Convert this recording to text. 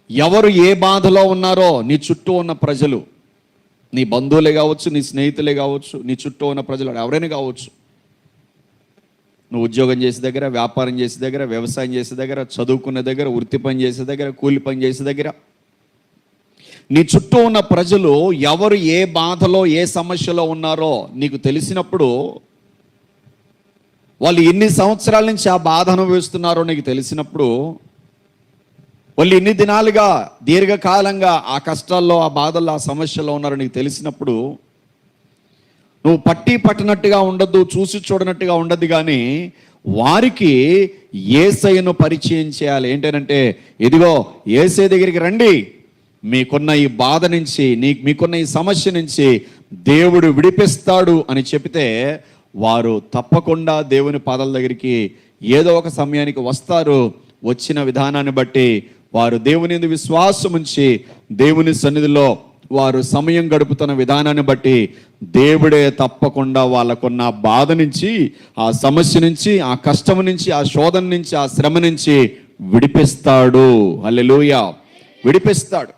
ఎవరు ఏ బాధలో ఉన్నారో నీ చుట్టూ ఉన్న ప్రజలు, నీ బంధువులే కావచ్చు, నీ స్నేహితులే కావచ్చు, నీ చుట్టూ ఉన్న ప్రజలు ఎవరైనా కావచ్చు, నువ్వు ఉద్యోగం చేసే దగ్గర, వ్యాపారం చేసే దగ్గర, వ్యవసాయం చేసే దగ్గర, చదువుకునే దగ్గర, వృత్తి పని చేసే దగ్గర, కూలి పని చేసే దగ్గర, నీ చుట్టూ ఉన్న ప్రజలు ఎవరు ఏ బాధలో ఏ సమస్యలో ఉన్నారో నీకు తెలిసినప్పుడు, వాళ్ళు ఎన్ని సంవత్సరాల నుంచి ఆ బాధ అనుభవిస్తున్నారో నీకు తెలిసినప్పుడు, వాళ్ళు ఎన్ని దినాలుగా దీర్ఘకాలంగా ఆ కష్టాల్లో, ఆ బాధల్లో, ఆ సమస్యల్లో ఉన్నారో నీకు తెలిసినప్పుడు, నువ్వు పట్టినట్టుగా ఉండద్దు, చూసి చూడనట్టుగా ఉండద్దు, కానీ వారికి యేసయ్యను పరిచయం చేయాలి. ఏంటంటే, ఇదిగో యేసయ్య దగ్గరికి రండి, మీకున్న ఈ బాధ నుంచి, మీకున్న ఈ సమస్య నుంచి దేవుడు విడిపిస్తాడు అని చెబితే వారు తప్పకుండా దేవుని పాదాల దగ్గరికి ఏదో ఒక సమయానికి వస్తారు. వచ్చిన విధానాన్ని బట్టి వారు దేవుని యందు విశ్వాసం ఉంచి దేవుని సన్నిధిలో వారు సమయం గడుపుతున్న విధానాన్ని బట్టి దేవుడే తప్పకుండా వాళ్ళకున్న బాధ నుంచి, ఆ సమస్య నుంచి, ఆ కష్టం నుంచి, ఆ శోధన నుంచి, ఆ శ్రమ నుంచి విడిపిస్తాడు. హల్లెలూయా, విడిపిస్తాడు.